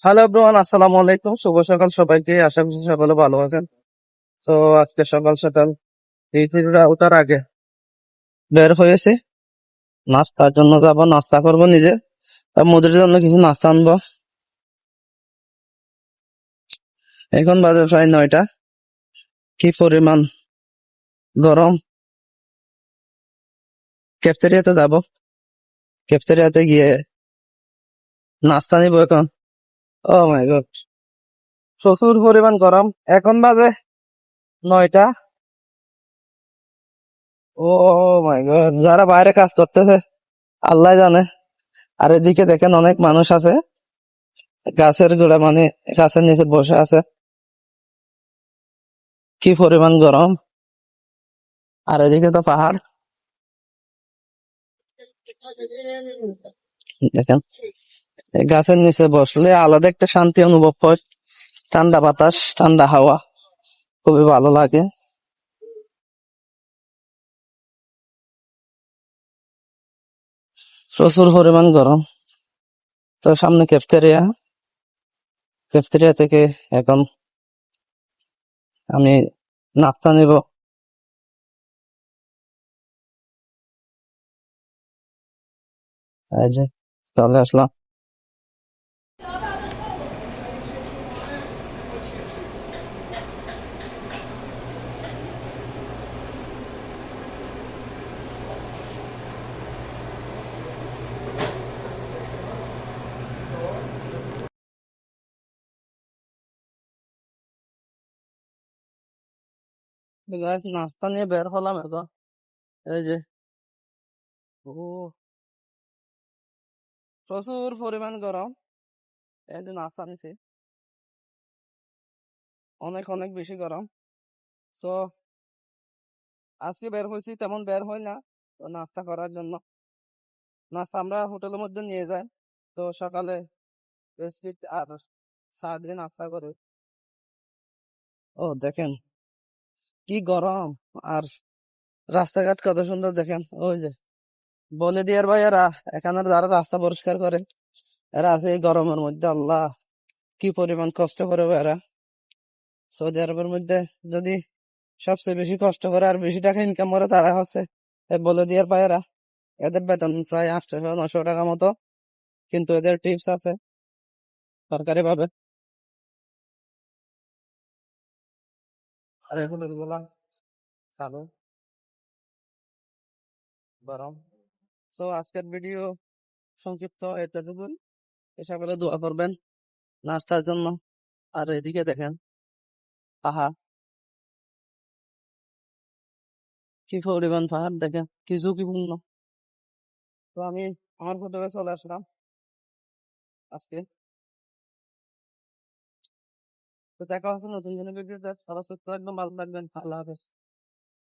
Hello everyone, আসসালামু আলাইকুম। শুভ সকাল সবাইকে। আশা করছি সকলে ভালো আছেন। তো আজকে সকাল সকাল এই তীরটা ওঠার আগে বের হয়েছে, নাস্তার জন্য যাব, নাস্তা করব নিজে। তার মুদির জন্য কিছু নাস্তা আনবো। এখন বাজে প্রায় 9টা। কি পরিমাণ গরম! ক্যাফেটেরিয়াতে যাব, ক্যাফেটেরিয়াতে গিয়ে নাস্তা নিব এখন। ও মাই গড, প্রচুর পরিমাণ গরম। এখন বাজে 9টা। ও মাই গড, যারা বাইরে কাজ করতেছে আল্লাহ জানে। আর এদিকে দেখেন অনেক মানুষ আছে গাছের গোড়া, মানে গাছের নিচে বসে আছে। কি পরিমাণ গরম! আর এদিকে তো পাহাড়, দেখেন। এই গাছের নিচে বসলে আলাদা একটা শান্তি অনুভব হয়। ঠান্ডা বাতাস, ঠান্ডা হাওয়া, খুবই ভালো লাগে। প্রচুর পরিমাণ গরম। তো সামনে ক্যাফেটেরিয়া, ক্যাফেটেরিয়া থেকে এখন আমি নাস্তা নিব। এই যে চলে আসলাম। গাইস, নাস্তা নিয়ে বের হলাম এখন। এই যে, ও প্রচুর পরিমাণ গরম। এই যে নাস্তা নিছি, অনেক অনেক বেশি গরম। তো আজকে বের হয়েছি, তেমন বের হয় না তো নাস্তা করার জন্য। নাস্তা আমরা হোটেলের মধ্যে নিয়ে যাই। তো সকালে বিস্কিট আর চা দিয়ে নাস্তা করে। ও দেখেন কি গরম! আর রাস্তাঘাট কত সুন্দর দেখেন। ওই যে ভলেন্টিয়ার ভাইয়ারা এখানে যারা রাস্তা পরিষ্কার করে, এরা আছে এই গরমের মধ্যে। আল্লাহ, কি পরিমাণ কষ্ট করে এরা। সৌদি আরবের মধ্যে যদি সবচেয়ে বেশি কষ্ট করে আর বেশি টাকা ইনকাম করে তারা হচ্ছে এই ভলেন্টিয়ার ভাইয়ারা। এদের বেতন প্রায় 800-900 টাকা মতো, কিন্তু এদের টিপস আছে সরকারি ভাবে। আর এখন এগুলা চালু গরম। তো আজকের ভিডিও সংক্ষিপ্ত এতটুকুই। সকলে দোয়া করবেন নাস্তার জন্য। আর এদিকে দেখেন পাহাড়, কি পরিমাণ পাহাড় দেখেন, কি ঝুঁকিপূর্ণ। তো আমি আমার হোটেলে চলে আসলাম আজকে। তো দেখা হচ্ছে নতুন কোনো ভিডিওতে। সবাই সুস্থ থাকবেন, ভালো থাকবেন। আল্লাহ হাফেজ।